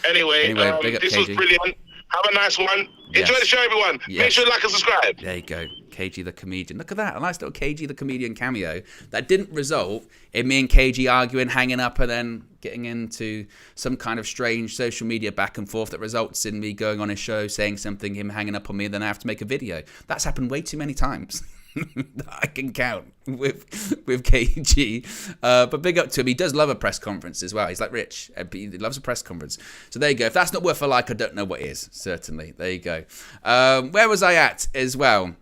Anyway, this was brilliant. Have a nice one. Enjoy the show, everyone. Make sure to like and subscribe. There you go. KG the comedian. Look at that. A nice little KG the comedian cameo that didn't result in me and KG arguing, hanging up, and then getting into some kind of strange social media back and forth that results in me going on his show, saying something, him hanging up on me, and then I have to make a video. That's happened way too many times. I can count with KG, but big up to him. He does love a press conference as well. He's like Rich. He loves a press conference. So there you go. If that's not worth a like, I don't know what is. Certainly. There you go. Where was I at as well?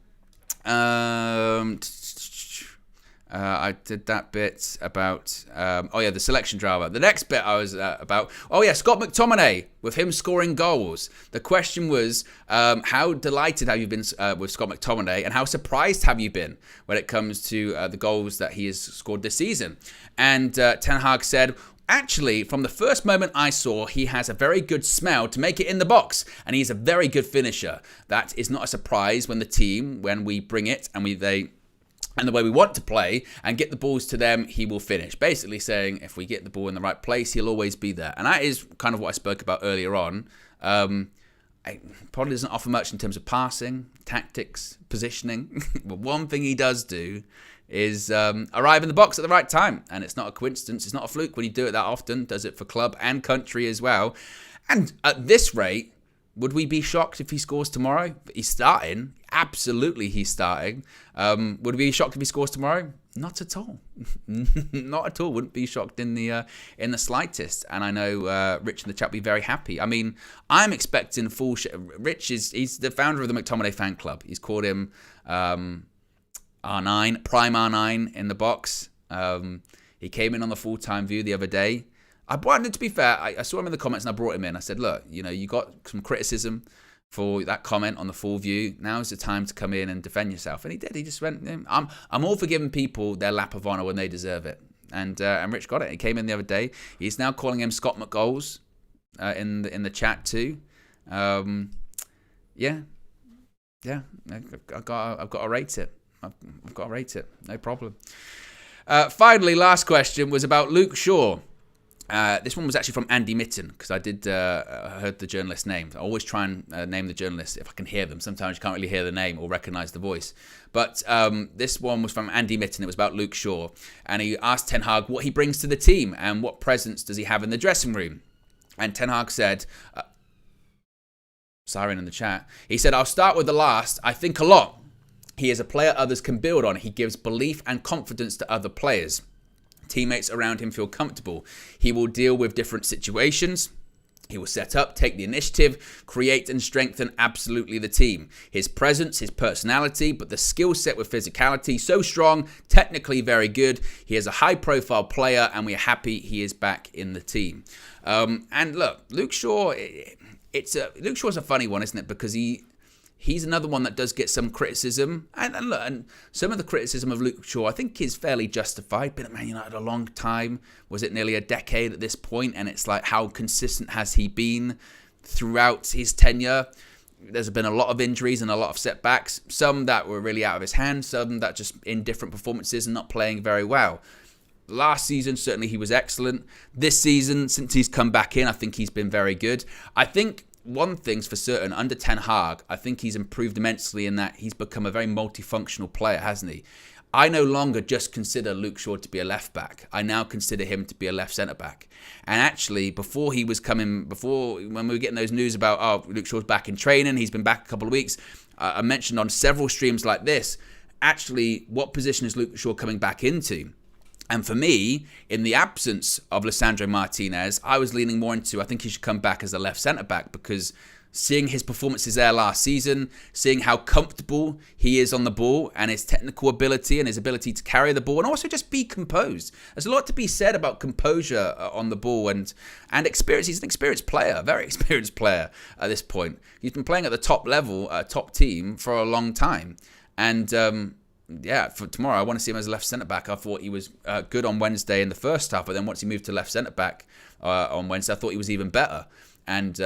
I did that bit about, the selection drama. The next bit I was about, Scott McTominay, with him scoring goals. The question was, how delighted have you been with Scott McTominay, and how surprised have you been when it comes to the goals that he has scored this season? And Ten Hag said, actually, from the first moment I saw, he has a very good smell to make it in the box, and he's a very good finisher. That is not a surprise when we bring it and the way we want to play and get the balls to them, he will finish. Basically saying, if we get the ball in the right place, he'll always be there. And that is kind of what I spoke about earlier on. It probably doesn't offer much in terms of passing, tactics, positioning. But one thing he does do is arrive in the box at the right time. And it's not a coincidence. It's not a fluke when you do it that often. Does it for club and country as well. And at this rate, would we be shocked if he scores tomorrow? He's starting. Absolutely, he's starting. Would we be shocked if he scores tomorrow? Not at all. Not at all. Wouldn't be shocked in the slightest. And I know Rich in the chat will be very happy. I mean, I'm expecting full... Rich he's the founder of the McTominay fan club. He's called him R9, Prime R9 in the box. He came in on the full-time view the other day. I wanted, to be fair, I saw him in the comments and I brought him in. I said, look, you got some criticism for that comment on the full view. Now's the time to come in and defend yourself. And he did. He just went, I'm all for giving people their lap of honour when they deserve it. And Rich got it. He came in the other day. He's now calling him Scott McGoals in the chat too. I've got to rate it. I've got to rate it. No problem. Finally, last question was about Luke Shaw. This one was actually from Andy Mitten, because I did heard the journalist's name. I always try and name the journalist if I can hear them. Sometimes you can't really hear the name or recognise the voice. But this one was from Andy Mitten. It was about Luke Shaw. And he asked Ten Hag what he brings to the team and what presence does he have in the dressing room. And Ten Hag said... Siren in the chat. He said, I'll start with the last. I think a lot. He is a player others can build on. He gives belief and confidence to other players. Teammates around him feel comfortable. He will deal with different situations. He will set up, take the initiative, create and strengthen absolutely the team. His presence, his personality, but the skill set with physicality, so strong, technically very good. He is a high-profile player, and we are happy he is back in the team. And look, Luke Shaw, Luke Shaw's a funny one, isn't it? Because he's another one that does get some criticism. And some of the criticism of Luke Shaw, I think, is fairly justified. Been at Man United a long time. Was it nearly a decade at this point? And it's like, how consistent has he been throughout his tenure? There's been a lot of injuries and a lot of setbacks. Some that were really out of his hands. Some that just in different performances and not playing very well. Last season, certainly he was excellent. This season, since he's come back in, I think he's been very good. I think... one thing's for certain, under Ten Hag, I think he's improved immensely in that he's become a very multifunctional player, hasn't he? I no longer just consider Luke Shaw to be a left back. I now consider him to be a left centre back. And actually, when we were getting those news about, Luke Shaw's back in training, he's been back a couple of weeks, I mentioned on several streams like this, actually, what position is Luke Shaw coming back into? And for me, in the absence of Lisandro Martinez, I was leaning more into, I think he should come back as a left centre-back, because seeing his performances there last season, seeing how comfortable he is on the ball and his technical ability and his ability to carry the ball and also just be composed. There's a lot to be said about composure on the ball and experience. He's an experienced player, a very experienced player at this point. He's been playing at the top level, top team for a long time. And... for tomorrow, I want to see him as a left centre-back. I thought he was good on Wednesday in the first half, but then once he moved to left centre-back on Wednesday, I thought he was even better. And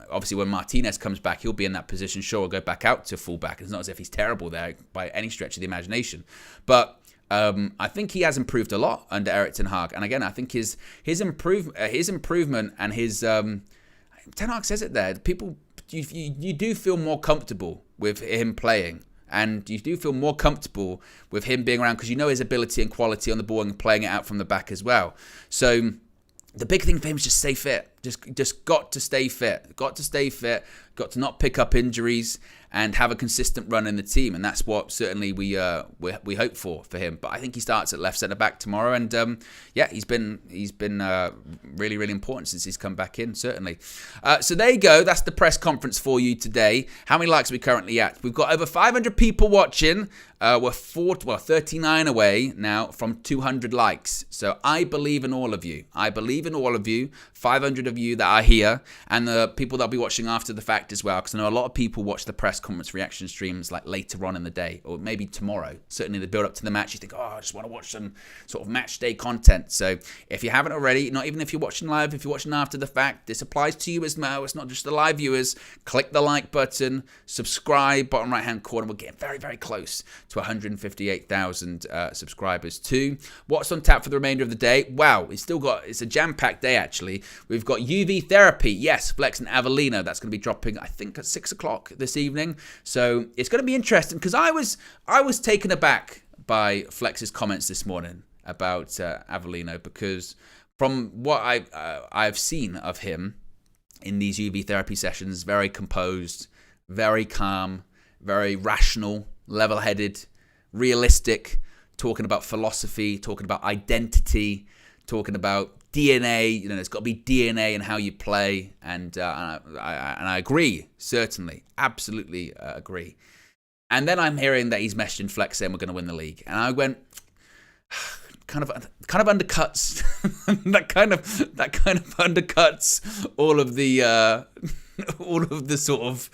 obviously when Martinez comes back, he'll be in that position. Sure, he'll go back out to full-back. It's not as if he's terrible there by any stretch of the imagination. But I think he has improved a lot under Erik Ten Hag. And again, I think his improvement and his... Ten Hag says it there. People, you do feel more comfortable with him playing. And you do feel more comfortable with him being around because you know his ability and quality on the ball and playing it out from the back as well. So the big thing for him is just stay fit. Just got to stay fit. Got to not pick up injuries and have a consistent run in the team, and that's what certainly we hope for him. But I think he starts at left centre back tomorrow, and he's been really, really important since he's come back in, certainly. So there you go. That's the press conference for you today. How many likes are we currently at? We've got over 500 people watching. We're 39 away now from 200 likes. So I believe in all of you. 500 of you that are here, and the people that'll be watching after the fact as well, because I know a lot of people watch the press conference reaction streams like later on in the day, or maybe tomorrow. Certainly the build up to the match, you think, I just want to watch some sort of match day content. So if you haven't already, not even if you're watching live, if you're watching after the fact, this applies to you as well. It's not just the live viewers. Click the like button, subscribe, bottom right hand corner. We're getting very, very close to 158,000 subscribers too. What's on tap for the remainder of the day? Wow, it's a jam-packed day actually. We've got UV therapy, yes, Flex and Avellino. That's going to be dropping, I think, at 6 o'clock this evening. So it's going to be interesting, because I was taken aback by Flex's comments this morning about Avellino, because from what I've seen of him in these UV therapy sessions, very composed, very calm, very rational, level-headed, realistic, talking about philosophy, talking about identity, talking about DNA. There's got to be DNA in how you play, and I agree, certainly, absolutely agree. And then I'm hearing that he's messaging Flex saying we're going to win the league, and I went, kind of undercuts that kind of undercuts all of the sort of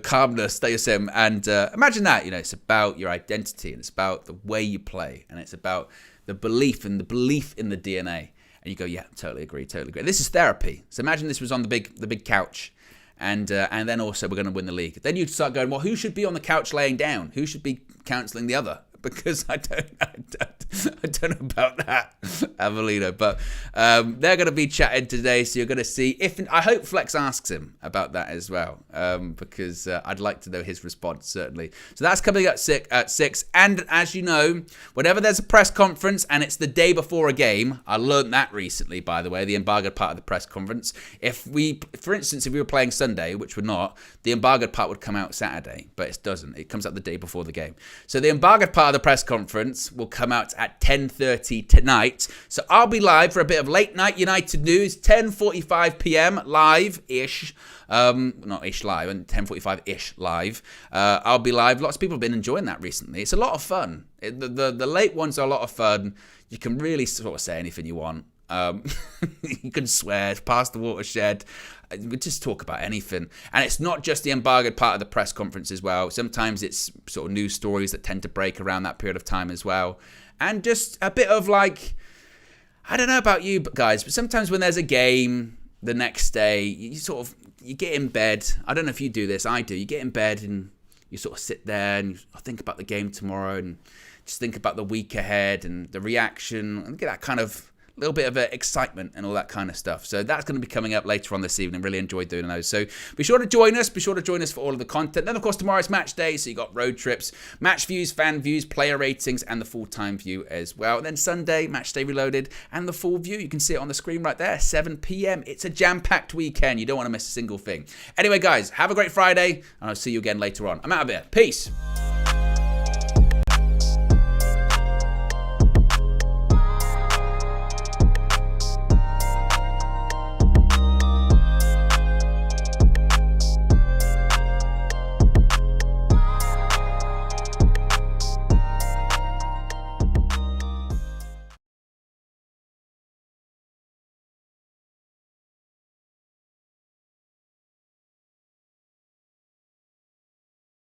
calmness that you're saying. And imagine that, it's about your identity, and it's about the way you play, and it's about the belief in the DNA. And you go, yeah, totally agree. This is therapy. So imagine this was on the big couch, and then also we're going to win the league. Then you'd start going, well, who should be on the couch laying down? Who should be counselling the other? Because I don't know about that, Avellino. But they're going to be chatting today, so you're going to see. I hope Flex asks him about that as well, because I'd like to know his response, certainly. So that's coming up at 6. And as you know, whenever there's a press conference and it's the day before a game, I learned that recently, by the way, the embargoed part of the press conference. For instance, if we were playing Sunday, which we're not, the embargoed part would come out Saturday, but it doesn't. It comes out the day before the game. So the embargoed part of the press conference will come out at 10:30 tonight. So I'll be live for a bit of late night United news, 10:45 p.m. live-ish. Not ish live, and 10:45-ish live. I'll be live. Lots of people have been enjoying that recently. It's a lot of fun. The late ones are a lot of fun. You can really sort of say anything you want. You can swear, past the watershed. We just talk about anything. And it's not just the embargoed part of the press conference as well. Sometimes it's sort of news stories that tend to break around that period of time as well. And just a bit of like, I don't know about you guys, but sometimes when there's a game the next day, you get in bed. I don't know if you do this. I do. You get in bed and you sort of sit there and you think about the game tomorrow and just think about the week ahead and the reaction and get that kind of little bit of excitement and all that kind of stuff. So that's going to be coming up later on this evening. Really enjoyed doing those. So be sure to join us. Be sure to join us for all of the content. Then, of course, tomorrow's match day. So you got road trips, match views, fan views, player ratings, and the full-time view as well. And then Sunday, match day reloaded, and the full view. You can see it on the screen right there, 7 p.m. It's a jam-packed weekend. You don't want to miss a single thing. Anyway, guys, have a great Friday, and I'll see you again later on. I'm out of here. Peace.